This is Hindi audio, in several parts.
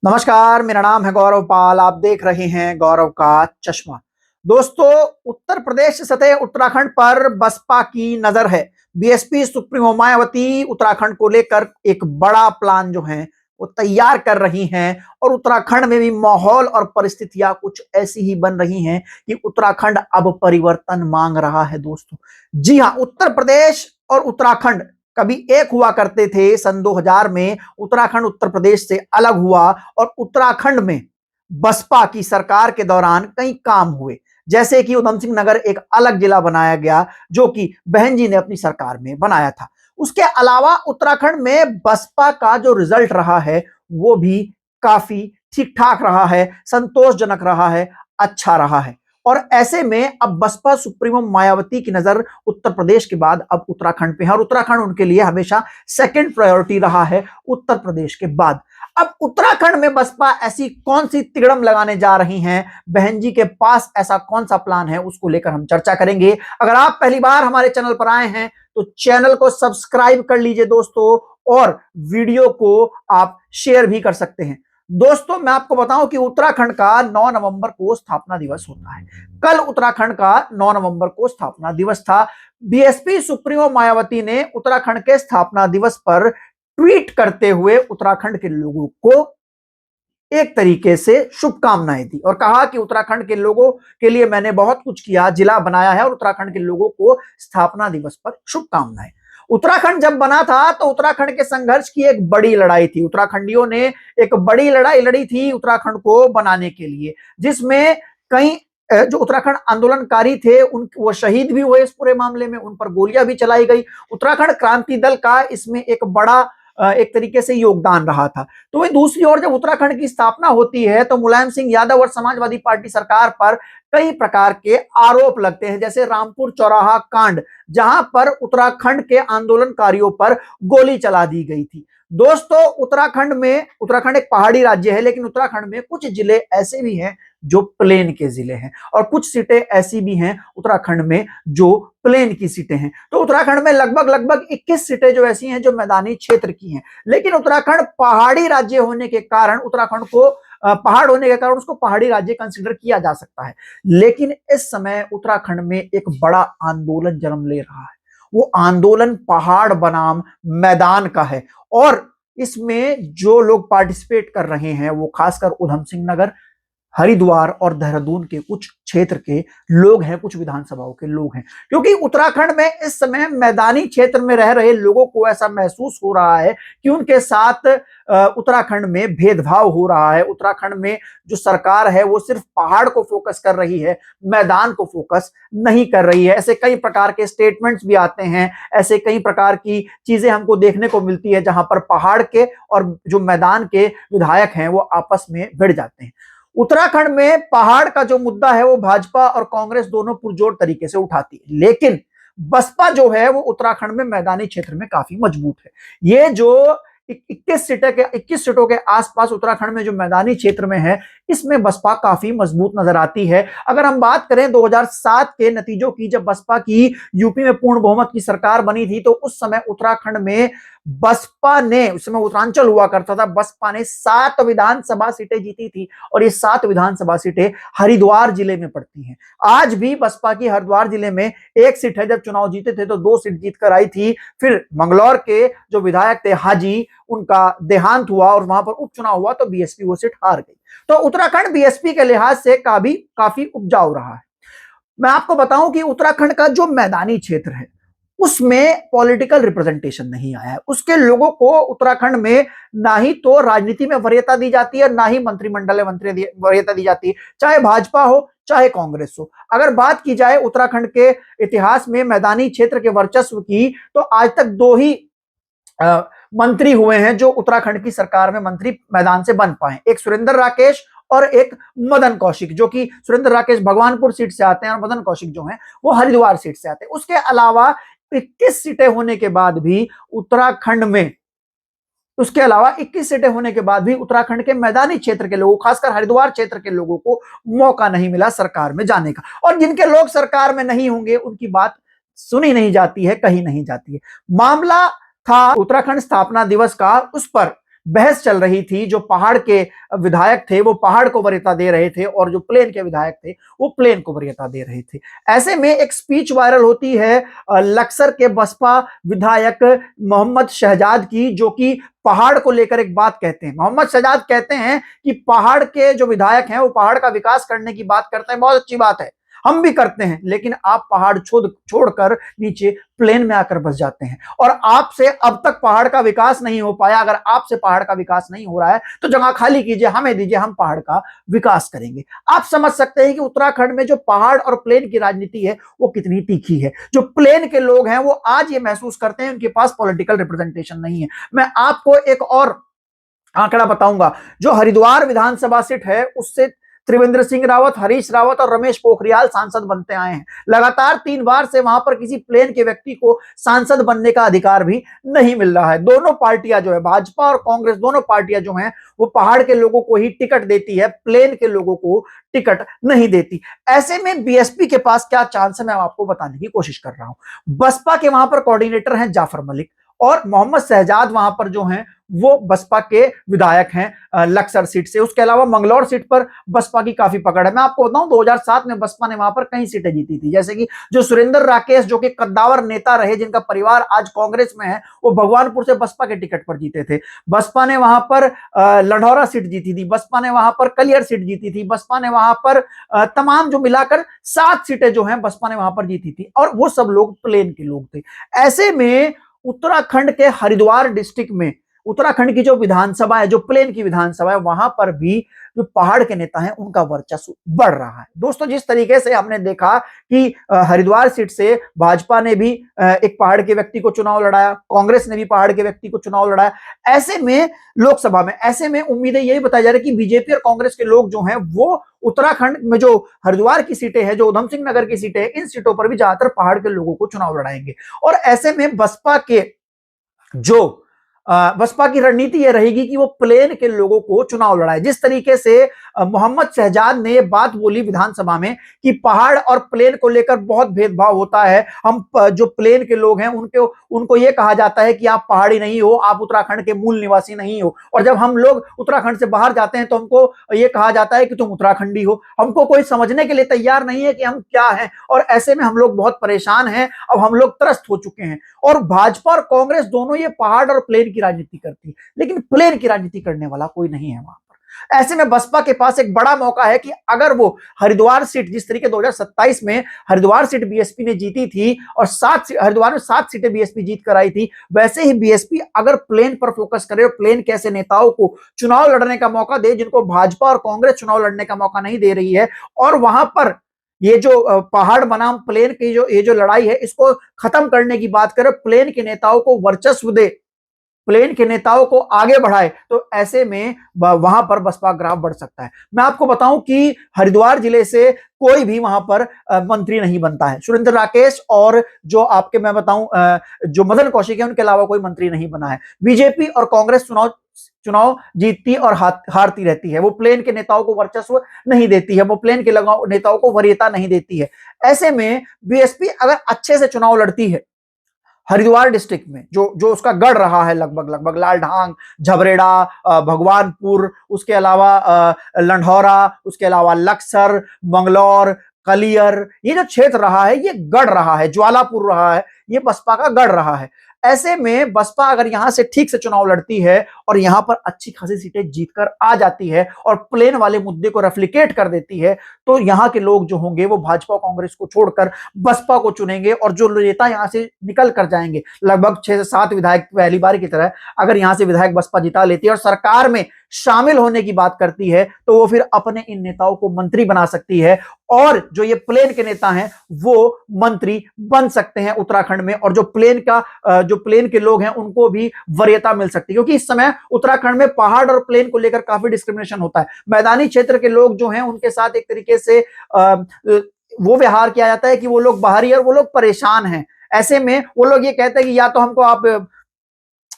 नमस्कार, मेरा नाम है गौरव पाल। आप देख रहे हैं गौरव का चश्मा। दोस्तों, उत्तर प्रदेश से सटे उत्तराखंड पर बसपा की नजर है। बीएसपी सुप्रीमो मायावती उत्तराखंड को लेकर एक बड़ा प्लान जो है वो तैयार कर रही हैं और उत्तराखंड में भी माहौल और परिस्थितियां कुछ ऐसी ही बन रही हैं कि उत्तराखंड अब परिवर्तन मांग रहा है। दोस्तों, जी हां, उत्तर प्रदेश और उत्तराखंड कभी एक हुआ करते थे। सन 2000 में उत्तराखंड उत्तर प्रदेश से अलग हुआ और उत्तराखंड में बसपा की सरकार के दौरान कई काम हुए, जैसे कि उधम सिंह नगर एक अलग जिला बनाया गया जो कि बहन जी ने अपनी सरकार में बनाया था। उसके अलावा उत्तराखंड में बसपा का जो रिजल्ट रहा है वो भी काफी ठीक ठाक रहा है, संतोषजनक रहा है, अच्छा रहा है। और ऐसे में अब बसपा सुप्रीमो मायावती की नजर उत्तर प्रदेश के बाद अब उत्तराखंड पे है और उत्तराखंड उनके लिए हमेशा सेकंड प्रायोरिटी रहा है उत्तर प्रदेश के बाद। अब उत्तराखंड में बसपा ऐसी कौन सी तिगड़म लगाने जा रही हैं, बहन जी के पास ऐसा कौन सा प्लान है, उसको लेकर हम चर्चा करेंगे। अगर आप पहली बार हमारे चैनल पर आए हैं तो चैनल को सब्सक्राइब कर लीजिए दोस्तों, और वीडियो को आप शेयर भी कर सकते हैं। दोस्तों, मैं आपको बताऊं कि उत्तराखंड का 9 नवंबर को स्थापना दिवस होता है। कल उत्तराखंड का 9 नवंबर को स्थापना दिवस था। बीएसपी सुप्रीमो मायावती ने उत्तराखंड के स्थापना दिवस पर ट्वीट करते हुए उत्तराखंड के लोगों को एक तरीके से शुभकामनाएं दी और कहा कि उत्तराखंड के लोगों के लिए मैंने बहुत कुछ किया, जिला बनाया है और उत्तराखंड के लोगों को स्थापना दिवस पर शुभकामनाएं। उत्तराखंड जब बना था तो उत्तराखंड के संघर्ष की एक बड़ी लड़ाई थी। उत्तराखंडियों ने एक बड़ी लड़ाई लड़ी थी उत्तराखंड को बनाने के लिए, जिसमें कई जो उत्तराखंड आंदोलनकारी थे उन वो शहीद भी हुए। इस पूरे मामले में उन पर गोलियां भी चलाई गई। उत्तराखंड क्रांति दल का इसमें एक बड़ा एक तरीके से योगदान रहा था। तो वही दूसरी ओर जब उत्तराखंड की स्थापना होती है तो मुलायम सिंह यादव और समाजवादी पार्टी सरकार पर कई प्रकार के आरोप लगते हैं, जैसे रामपुर चौराहा कांड, जहां पर उत्तराखंड के आंदोलनकारियों पर गोली चला दी गई थी। दोस्तों, उत्तराखंड एक पहाड़ी राज्य है, लेकिन उत्तराखंड में कुछ जिले ऐसे भी हैं जो प्लेन के जिले हैं और कुछ सीटें ऐसी भी हैं उत्तराखंड में जो प्लेन की सीटें हैं। तो उत्तराखंड में लगभग लगभग 21 सीटें जो ऐसी हैं जो मैदानी क्षेत्र की हैं। लेकिन उत्तराखंड पहाड़ी राज्य होने के कारण उत्तराखंड को पहाड़ होने के कारण उसको पहाड़ी राज्य कंसिडर किया जा सकता है। लेकिन इस समय उत्तराखंड में एक बड़ा आंदोलन जन्म ले रहा है। वो आंदोलन पहाड़ बनाम मैदान का है और इसमें जो लोग पार्टिसिपेट कर रहे हैं वो खासकर उधम सिंह नगर, हरिद्वार और देहरादून के कुछ क्षेत्र के लोग हैं, कुछ विधानसभाओं के लोग हैं। क्योंकि उत्तराखंड में इस समय मैदानी क्षेत्र में रह रहे लोगों को ऐसा महसूस हो रहा है कि उनके साथ उत्तराखंड में भेदभाव हो रहा है। उत्तराखंड में जो सरकार है वो सिर्फ पहाड़ को फोकस कर रही है, मैदान को फोकस नहीं कर रही है। ऐसे कई प्रकार के स्टेटमेंट्स भी आते हैं, ऐसे कई प्रकार की चीजें हमको देखने को मिलती है जहां पर पहाड़ के और जो मैदान के विधायक हैं वो आपस में भिड़ जाते हैं। उत्तराखंड में पहाड़ का जो मुद्दा है वो भाजपा और कांग्रेस दोनों पुरजोर तरीके से उठाती है, लेकिन बसपा जो है वो उत्तराखंड में मैदानी क्षेत्र में काफी मजबूत है। ये जो 21 सीटों के आसपास उत्तराखंड में जो मैदानी क्षेत्र में है, इसमें बसपा काफी मजबूत नजर आती है। अगर हम बात करें 2007 के नतीजों की, जब बसपा की यूपी में पूर्ण बहुमत की सरकार बनी थी, तो उस समय उत्तराखंड में बसपा ने, उस समय उत्तरांचल हुआ करता था, बसपा ने 7 विधानसभा सीटें जीती थी और ये 7 विधानसभा सीटें हरिद्वार जिले में पड़ती हैं। आज भी बसपा की हरिद्वार जिले में 1 सीट है। जब चुनाव जीते थे तो 2 सीट जीत कर आई थी। फिर मंगलौर के जो विधायक थे हाजी, उनका देहांत हुआ और वहां पर उपचुनाव हुआ तो बीएसपी वो सीट हार गई। तो उत्तराखंड बीएसपी के लिहाज से काफी उपजाऊ रहा है। मैं आपको बताऊं कि उत्तराखंड का जो मैदानी क्षेत्र है उसमें पॉलिटिकल रिप्रेजेंटेशन नहीं आया है। उसके लोगों को उत्तराखंड में ना ही तो राजनीति में वरीयता दी जाती है, ना ही मंत्रिमंडल में वरीयता दी जाती है, चाहे भाजपा हो चाहे कांग्रेस हो। अगर बात की जाए उत्तराखंड के इतिहास में मैदानी क्षेत्र के वर्चस्व की, तो आज तक 2 ही मंत्री हुए हैं जो उत्तराखंड की सरकार में मंत्री मैदान से बन पाए। एक सुरेंद्र राकेश और एक मदन कौशिक, जो कि सुरेंद्र राकेश भगवानपुर सीट से आते हैं और मदन कौशिक जो हैं वो हरिद्वार सीट से आते हैं। उसके अलावा 21 सीटें होने के बाद भी उत्तराखंड में उसके अलावा 21 सीटें होने के बाद भी उत्तराखंड के मैदानी क्षेत्र के लोगों, खासकर हरिद्वार क्षेत्र के लोगों को मौका नहीं मिला सरकार में जाने का। और जिनके लोग सरकार में नहीं होंगे उनकी बात सुनी नहीं जाती है, कही नहीं जाती है। मामला था उत्तराखंड स्थापना दिवस का, उस पर बहस चल रही थी। जो पहाड़ के विधायक थे वो पहाड़ को वरीयता दे रहे थे और जो प्लेन के विधायक थे वो प्लेन को वरीयता दे रहे थे। ऐसे में एक स्पीच वायरल होती है लक्सर के बसपा विधायक मोहम्मद शहजाद की, जो कि पहाड़ को लेकर एक बात कहते हैं। मोहम्मद शहजाद कहते हैं कि पहाड़ के जो विधायक हैं वो पहाड़ का विकास करने की बात करते हैं, बहुत अच्छी बात है, हम भी करते हैं, लेकिन आप पहाड़ छोड़कर नीचे प्लेन में आकर बस जाते हैं और आपसे अब तक पहाड़ का विकास नहीं हो पाया। अगर आपसे पहाड़ का विकास नहीं हो रहा है तो जगह खाली कीजिए, हमें दीजिए, हम पहाड़ का विकास करेंगे। आप समझ सकते हैं कि उत्तराखंड में जो पहाड़ और प्लेन की राजनीति है वो कितनी तीखी है। जो प्लेन के लोग हैं वो आज ये महसूस करते हैं उनके पास पॉलिटिकल रिप्रेजेंटेशन नहीं है। मैं आपको एक और आंकड़ा बताऊंगा। जो हरिद्वार विधानसभा सीट है उससे त्रिवेंद्र सिंह रावत, हरीश रावत और रमेश पोखरियाल सांसद बनते आए हैं। लगातार 3 बार से वहां पर किसी प्लेन के व्यक्ति को सांसद बनने का अधिकार भी नहीं मिल रहा है। दोनों पार्टियां जो है, भाजपा और कांग्रेस, दोनों पार्टियां जो हैं वो पहाड़ के लोगों को ही टिकट देती है, प्लेन के लोगों को टिकट नहीं देती। ऐसे में बीएसपी के पास क्या चांस है मैं आपको बताने की कोशिश कर रहा हूं। बसपा के वहां पर कोऑर्डिनेटर हैं जाफर मलिक और मोहम्मद शहजाद वहां पर जो हैं वो बसपा के विधायक हैं लक्सर सीट से। उसके अलावा मंगलौर सीट पर बसपा की काफी पकड़ है। मैं आपको बताऊं 2007 में बसपा ने वहां पर कई सीटें जीती थी, जैसे कि जो सुरेंद्र राकेश जो कि कद्दावर नेता रहे, जिनका परिवार आज कांग्रेस में है, वो भगवानपुर से बसपा के टिकट पर जीते थे। बसपा ने वहां पर लंढौरा सीट जीती थी, बसपा ने वहां पर कलियर सीट जीती थी, बसपा ने वहां पर तमाम जो मिलाकर 7 सीटें जो है बसपा ने वहां पर जीती थी और वो सब लोग प्लेन के लोग थे। ऐसे में उत्तराखंड के हरिद्वार डिस्ट्रिक्ट में, उत्तराखंड की जो विधानसभा है, जो प्लेन की विधानसभा है, वहां पर भी जो पहाड़ के नेता हैं उनका वर्चस्व बढ़ रहा है। दोस्तों, जिस तरीके से हमने देखा कि हरिद्वार सीट से भाजपा ने भी एक पहाड़ के व्यक्ति को चुनाव लड़ाया, कांग्रेस ने भी पहाड़ के व्यक्ति को चुनाव लड़ाया, ऐसे में लोकसभा में, ऐसे में उम्मीदें यही बताई जा रही है कि बीजेपी और कांग्रेस के लोग जो हैं वो उत्तराखंड में जो हरिद्वार की सीटें हैं, जो उधम सिंह नगर की सीटें हैं, इन सीटों पर भी ज्यादातर पहाड़ के लोगों को चुनाव लड़ाएंगे। और ऐसे में बसपा की रणनीति यह रहेगी कि वो प्लेन के लोगों को चुनाव लड़ाए। जिस तरीके से मोहम्मद शहजाद ने बात बोली विधानसभा में कि पहाड़ और प्लेन को लेकर बहुत भेदभाव होता है, हम जो प्लेन के लोग हैं उनको यह कहा जाता है कि आप पहाड़ी नहीं हो, आप उत्तराखंड के मूल निवासी नहीं हो, और जब हम लोग उत्तराखंड से बाहर जाते हैं तो हमको यह कहा जाता है कि तुम उत्तराखंडी हो। हमको कोई समझने के लिए तैयार नहीं है कि हम क्या हैं, और ऐसे में हम लोग बहुत परेशान हैं, अब हम लोग त्रस्त हो चुके हैं। और भाजपा और कांग्रेस दोनों ये पहाड़ और प्लेन की राजनीति करती है, लेकिन प्लेन की राजनीति करने वाला कोई नहीं है वहां पर। ऐसे में बसपा के पास एक बड़ा मौका है कि अगर वो हरिद्वार सीट, जिस तरीके 2027 में हरिद्वार सीट बीएसपी ने जीती थी और हरिद्वार में 7 सीटें बीएसपी जीत कर आई थी, वैसे ही बीएसपी अगर प्लेन पर फोकस करे और प्लेन के ऐसे नेताओं को चुनाव लड़ने का मौका दे जिनको भाजपा और कांग्रेस चुनाव लड़ने का मौका नहीं दे रही है, और वहां पर ये जो पहाड़ बनाम प्लेन की ये जो लड़ाई है इसको खत्म करने की बात करें, प्लेन के नेताओं को वर्चस्व दे, प्लेन के नेताओं को आगे बढ़ाए, तो ऐसे में वहां पर बसपा ग्राफ बढ़ सकता है। मैं आपको बताऊं कि हरिद्वार जिले से कोई भी वहां पर मंत्री नहीं बनता है। सुरेंद्र राकेश और जो आपके मैं बताऊं जो मदन कौशिक है, उनके अलावा कोई मंत्री नहीं बना है। बीजेपी और कांग्रेस चुनाव जीतती और हारती रहती है। वो प्लेन के नेताओं को वर्चस्व नहीं देती है, वो प्लेन के नेताओं को वरीयता नहीं देती है। ऐसे में बीएसपी अगर अच्छे से चुनाव लड़ती है हरिद्वार डिस्ट्रिक्ट में, जो उसका गढ़ रहा है, लगभग लालढांग, झबरेड़ा, भगवानपुर, उसके अलावा लंढौरा, उसके अलावा लक्सर, मंगलौर, कलियर, ये जो क्षेत्र रहा है ये गढ़ रहा है, ज्वालापुर रहा है, ये बसपा का गढ़ रहा है। ऐसे में बसपा अगर यहां से ठीक से चुनाव लड़ती है और यहां पर अच्छी खासी सीटें जीतकर आ जाती है और प्लेन वाले मुद्दे को रेफ्लिकेट कर देती है, तो यहां के लोग जो होंगे वो भाजपा कांग्रेस को छोड़कर बसपा को चुनेंगे, और जो नेता यहां से निकल कर जाएंगे, लगभग 6 से 7 विधायक पहली बार की तरह अगर यहां से विधायक बसपा जिता लेती है और सरकार में शामिल होने की बात करती है, तो वो फिर अपने इन नेताओं को मंत्री बना सकती है, और जो ये प्लेन के नेता हैं वो मंत्री बन सकते हैं उत्तराखंड में, और जो प्लेन के लोग हैं उनको भी वरीयता मिल सकती है। क्योंकि इस समय उत्तराखंड में पहाड़ और प्लेन को लेकर काफी डिस्क्रिमिनेशन होता है। मैदानी क्षेत्र के लोग जो हैं उनके साथ एक तरीके से वो व्यवहार किया जाता है कि वो लोग बाहरी और वो लोग परेशान हैं। ऐसे में वो लोग ये कहते हैं कि या तो हमको आप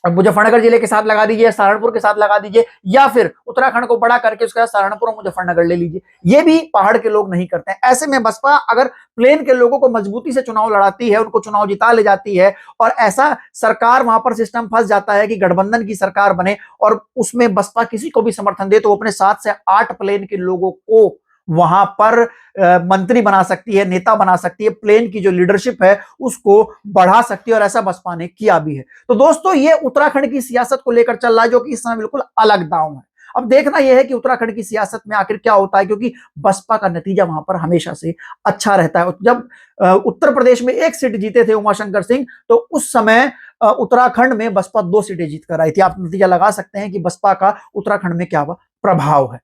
अब मुजफ्फरनगर जिले के साथ लगा दीजिए, सहारनपुर के साथ लगा दीजिए, या फिर उत्तराखंड को बड़ा करके उसके बाद सहारनपुर और मुजफ्फरनगर ले लीजिए। ये भी पहाड़ के लोग नहीं करते हैं। ऐसे में बसपा अगर प्लेन के लोगों को मजबूती से चुनाव लड़ाती है, उनको चुनाव जिता ले जाती है, और ऐसा सरकार वहां पर सिस्टम फंस जाता है कि गठबंधन की सरकार बने और उसमें बसपा किसी को भी समर्थन दे, तो वो अपने 7 से 8 प्लेन के लोगों को वहां पर मंत्री बना सकती है, नेता बना सकती है, प्लेन की जो लीडरशिप है उसको बढ़ा सकती है, और ऐसा बसपा ने किया भी है। तो दोस्तों ये उत्तराखंड की सियासत को लेकर चल रहा है, जो कि इस समय बिल्कुल अलग दांव है। अब देखना यह है कि उत्तराखंड की सियासत में आखिर क्या होता है, क्योंकि बसपा का नतीजा वहां पर हमेशा से अच्छा रहता है। जब उत्तर प्रदेश में 1 सीट जीते थे उमाशंकर सिंह, तो उस समय उत्तराखंड में बसपा 2 सीटें जीत कर आई थी। आप नतीजा लगा सकते हैं कि बसपा का उत्तराखंड में क्या प्रभाव है।